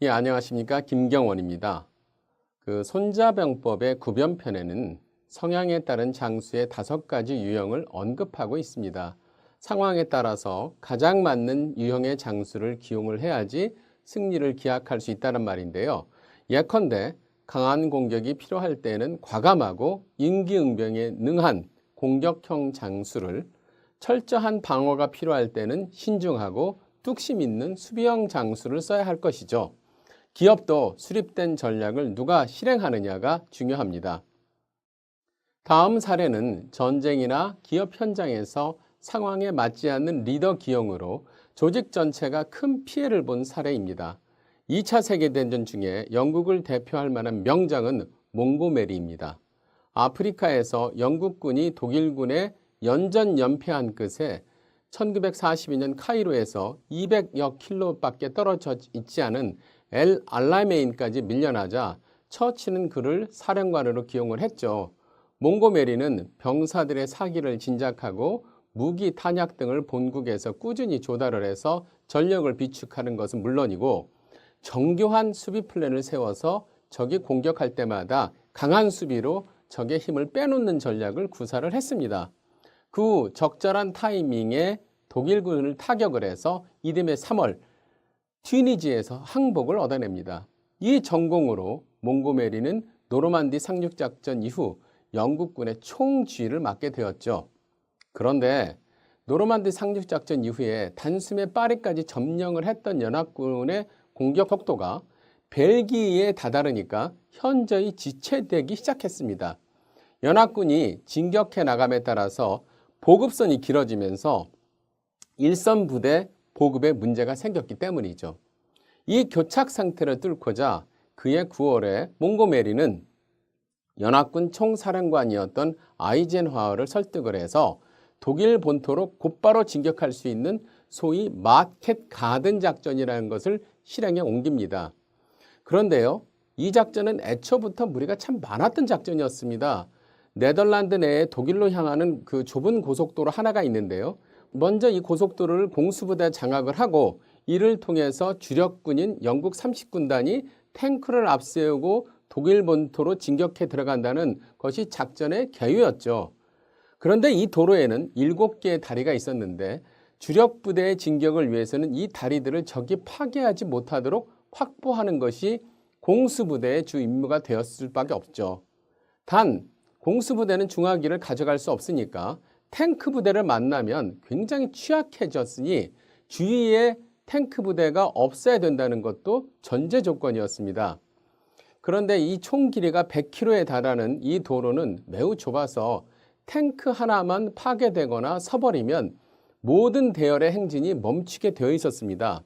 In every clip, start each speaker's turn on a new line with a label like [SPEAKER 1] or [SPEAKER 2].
[SPEAKER 1] 예, 안녕하십니까. 김경원입니다. 손자병법의 구변편에는 성향에 따른 장수의 5가지 유형을 언급하고 있습니다. 상황에 따라서 가장 맞는 유형의 장수를 기용을 해야지 승리를 기약할 수 있다는 말인데요. 예컨대 강한 공격이 필요할 때는 과감하고 임기응변에 능한 공격형 장수를, 철저한 방어가 필요할 때는 신중하고 뚝심 있는 수비형 장수를 써야 할 것이죠. 기업도 수립된 전략을 누가 실행하느냐가 중요합니다. 다음 사례는 전쟁이나 기업 현장에서 상황에 맞지 않는 리더 기용으로 조직 전체가 큰 피해를 본 사례입니다. 2차 세계대전 중에 영국을 대표할 만한 명장은 몽고메리입니다. 아프리카에서 영국군이 독일군에 연전연패한 끝에 1942년 카이로에서 200여 킬로밖에 떨어져 있지 않은 엘 알라메인까지 밀려나자 처치는 그를 사령관으로 기용을 했죠. 몽고메리는 병사들의 사기를 진작하고 무기, 탄약 등을 본국에서 꾸준히 조달을 해서 전력을 비축하는 것은 물론이고 정교한 수비 플랜을 세워서 적이 공격할 때마다 강한 수비로 적의 힘을 빼놓는 전략을 구사를 했습니다. 그 후 적절한 타이밍에 독일군을 타격을 해서 이듬해 3월 튀니지에서 항복을 얻어냅니다. 이 전공으로 몽고메리는 노르만디 상륙작전 이후 영국군의 총지휘를 맡게 되었죠. 그런데 노르만디 상륙작전 이후에 단숨에 파리까지 점령을 했던 연합군의 공격 속도가 벨기에에 다다르니까 현저히 지체되기 시작했습니다. 연합군이 진격해 나감에 따라서 보급선이 길어지면서 일선 부대 보급에 문제가 생겼기 때문이죠. 이 교착 상태를 뚫고자 그해 9월에 몽고메리는 연합군 총사령관이었던 아이젠하워를 설득을 해서 독일 본토로 곧바로 진격할 수 있는 소위 마켓 가든 작전이라는 것을 실행에 옮깁니다. 그런데요, 이 작전은 애초부터 무리가 참 많았던 작전이었습니다. 네덜란드 내에 독일로 향하는 그 좁은 고속도로 하나가 있는데요. 먼저 이 고속도로를 공수부대 장악을 하고 이를 통해서 주력군인 영국 30군단이 탱크를 앞세우고 독일 본토로 진격해 들어간다는 것이 작전의 계유였죠. 그런데 이 도로에는 7개의 다리가 있었는데 주력 부대의 진격을 위해서는 이 다리들을 적이 파괴하지 못하도록 확보하는 것이 공수부대의 주 임무가 되었을 수밖에 없죠. 단 공수부대는 중화기를 가져갈 수 없으니까 탱크 부대를 만나면 굉장히 취약해졌으니 주위에 탱크 부대가 없어야 된다는 것도 전제 조건이었습니다. 그런데 이 총 길이가 100km에 달하는 이 도로는 매우 좁아서 탱크 하나만 파괴되거나 서버리면 모든 대열의 행진이 멈추게 되어 있었습니다.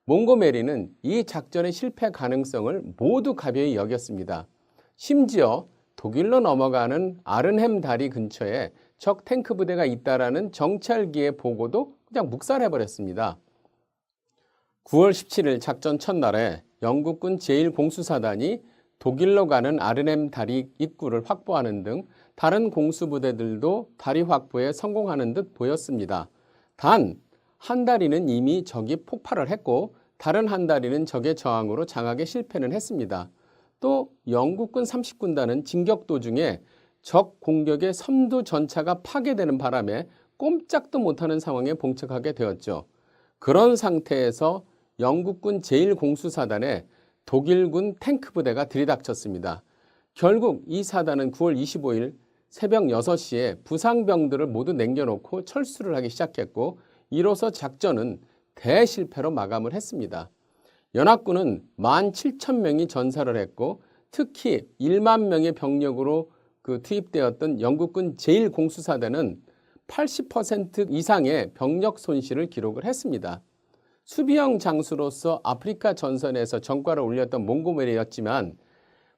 [SPEAKER 1] 몽고메리는 이 작전의 실패 가능성을 모두 가벼이 여겼습니다. 심지어 독일로 넘어가는 아른햄 다리 근처에 적 탱크 부대가 있다라는 정찰기의 보고도 그냥 묵살해버렸습니다. 9월 17일 작전 첫날에 영국군 제1공수사단이 독일로 가는 아른햄 다리 입구를 확보하는 등 다른 공수부대들도 다리 확보에 성공하는 듯 보였습니다. 단, 한 다리는 이미 적이 폭발을 했고 다른 한 다리는 적의 저항으로 장악에 실패는 했습니다. 또 영국군 30군단은 진격 도중에 적 공격의 선두 전차가 파괴되는 바람에 꼼짝도 못하는 상황에 봉착하게 되었죠. 그런 상태에서 영국군 제1공수사단에 독일군 탱크 부대가 들이닥쳤습니다. 결국 이 사단은 9월 25일 새벽 6시에 부상병들을 모두 남겨놓고 철수를 하기 시작했고 이로써 작전은 대실패로 마감을 했습니다. 연합군은 17,000명이 전사를 했고 특히 1만 명의 병력으로 투입되었던 영국군 제1공수사단은 80% 이상의 병력 손실을 기록을 했습니다. 수비형 장수로서 아프리카 전선에서 전과를 올렸던 몽고메리였지만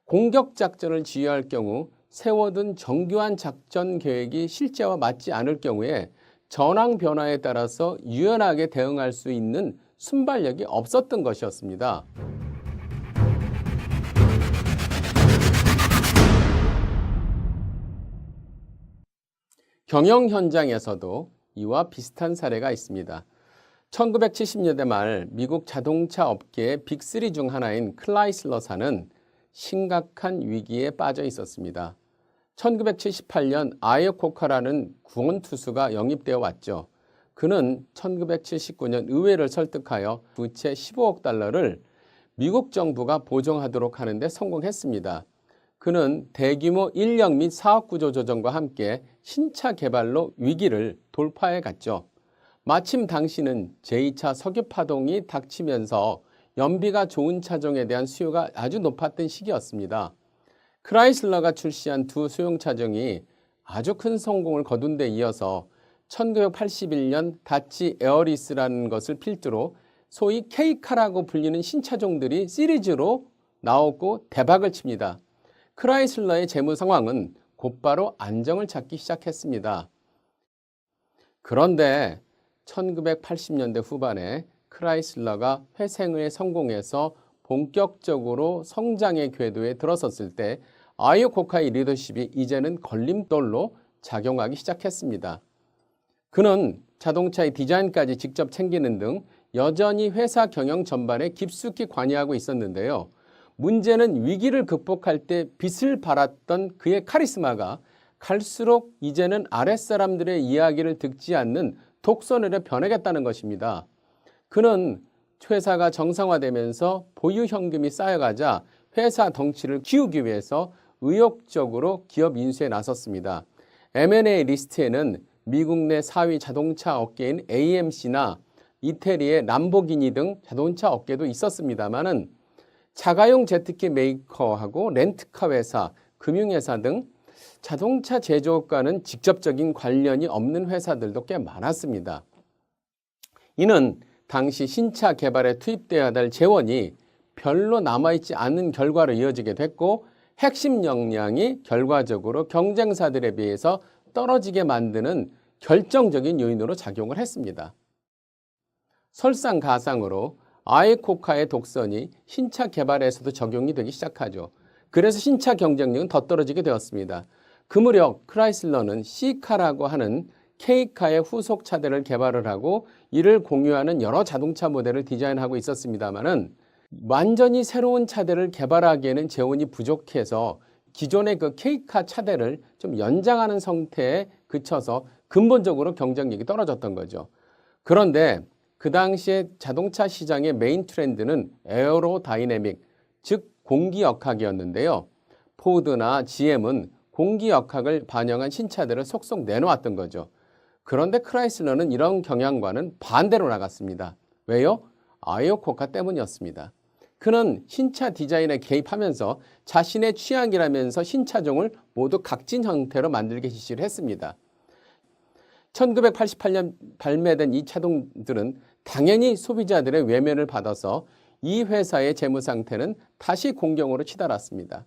[SPEAKER 1] 공격 작전을 지휘할 경우 세워둔 정교한 작전 계획이 실제와 맞지 않을 경우에 전황 변화에 따라서 유연하게 대응할 수 있는 순발력이 없었던 것이었습니다. 경영 현장에서도 이와 비슷한 사례가 있습니다. 1970년대 말 미국 자동차 업계의 빅3 중 하나인 클라이슬러사는 심각한 위기에 빠져 있었습니다. 1978년 아이오코카라는 구원투수가 영입되어 왔죠. 그는 1979년 의회를 설득하여 부채 15억 달러를 미국 정부가 보정하도록 하는데 성공했습니다. 그는 대규모 인력 및 사업 구조 조정과 함께 신차 개발로 위기를 돌파해 갔죠. 마침 당시는 제2차 석유 파동이 닥치면서 연비가 좋은 차종에 대한 수요가 아주 높았던 시기였습니다. 크라이슬러가 출시한 두 소형 차종이 아주 큰 성공을 거둔 데 이어서 1981년 다치 에어리스라는 것을 필두로 소위 K카라고 불리는 신차종들이 시리즈로 나오고 대박을 칩니다. 크라이슬러의 재무 상황은 곧바로 안정을 찾기 시작했습니다. 그런데 1980년대 후반에 크라이슬러가 회생에 성공해서 본격적으로 성장의 궤도에 들어섰을 때 아이오코카의 리더십이 이제는 걸림돌로 작용하기 시작했습니다. 그는 자동차의 디자인까지 직접 챙기는 등 여전히 회사 경영 전반에 깊숙이 관여하고 있었는데요. 문제는 위기를 극복할 때 빛을 발했던 그의 카리스마가 갈수록 이제는 아랫사람들의 이야기를 듣지 않는 독선으로 변하겠다는 것입니다. 그는 회사가 정상화되면서 보유 현금이 쌓여가자 회사 덩치를 키우기 위해서 의욕적으로 기업 인수에 나섰습니다. M&A 리스트에는 미국 내 4위 자동차 업계인 AMC나 이태리의 람보기니 등 자동차 업계도 있었습니다만은 자가용 제트기 메이커하고 렌트카 회사, 금융회사 등 자동차 제조업과는 직접적인 관련이 없는 회사들도 꽤 많았습니다. 이는 당시 신차 개발에 투입되어야 할 재원이 별로 남아있지 않은 결과로 이어지게 됐고 핵심 역량이 결과적으로 경쟁사들에 비해서 떨어지게 만드는 결정적인 요인으로 작용을 했습니다. 설상가상으로 아이코카의 독선이 신차 개발에서도 적용이 되기 시작하죠. 그래서 신차 경쟁력은 더 떨어지게 되었습니다. 그 무렵 크라이슬러는 C카라고 하는 K카의 후속 차대를 개발을 하고 이를 공유하는 여러 자동차 모델을 디자인하고 있었습니다만은 완전히 새로운 차대를 개발하기에는 재원이 부족해서 기존의 그 K카 차대를 좀 연장하는 형태에 그쳐서 근본적으로 경쟁력이 떨어졌던 거죠. 그런데 그 당시에 자동차 시장의 메인 트렌드는 에어로다이내믹, 즉 공기역학이었는데요. 포드나 GM은 공기역학을 반영한 신차들을 속속 내놓았던 거죠. 그런데 크라이슬러는 이런 경향과는 반대로 나갔습니다. 왜요? 아이오코카 때문이었습니다. 그는 신차 디자인에 개입하면서 자신의 취향이라면서 신차종을 모두 각진 형태로 만들게 지시를 했습니다. 1988년 발매된 이 차종들은 당연히 소비자들의 외면을 받아서 이 회사의 재무 상태는 다시 공경으로 치달았습니다.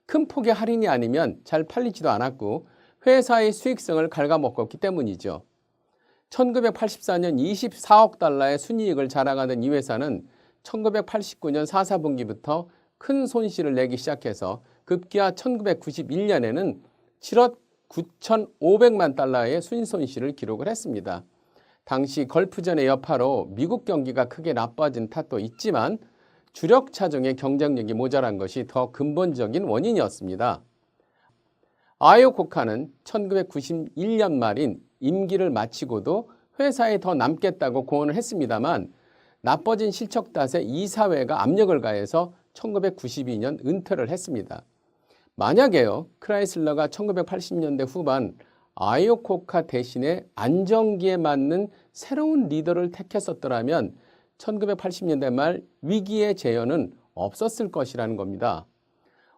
[SPEAKER 1] 큰 폭의 할인이 아니면 잘 팔리지도 않았고 회사의 수익성을 갉아먹었기 때문이죠. 1984년 24억 달러의 순이익을 자랑하던 이 회사는 1989년 4사분기부터 큰 손실을 내기 시작해서 급기야 1991년에는 7억 9,500만 달러의 순손실을 기록을 했습니다. 당시 걸프전의 여파로 미국 경기가 크게 나빠진 탓도 있지만 주력 차종의 경쟁력이 모자란 것이 더 근본적인 원인이었습니다. 아이오코카는 1991년 말인 임기를 마치고도 회사에 더 남겠다고 고언을 했습니다만 나빠진 실적 탓에 이사회가 압력을 가해서 1992년 은퇴를 했습니다. 만약에요, 크라이슬러가 1980년대 후반 아이오코카 대신에 안정기에 맞는 새로운 리더를 택했었더라면 1980년대 말 위기의 재현은 없었을 것이라는 겁니다.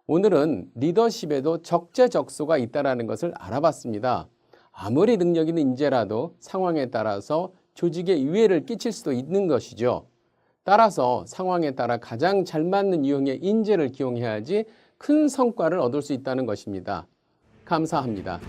[SPEAKER 1] 오늘은 리더십에도 적재적소가 있다는 것을 알아봤습니다. 아무리 능력 있는 인재라도 상황에 따라서 조직에 위해를 끼칠 수도 있는 것이죠. 따라서 상황에 따라 가장 잘 맞는 유형의 인재를 기용해야지 큰 성과를 얻을 수 있다는 것입니다. 감사합니다.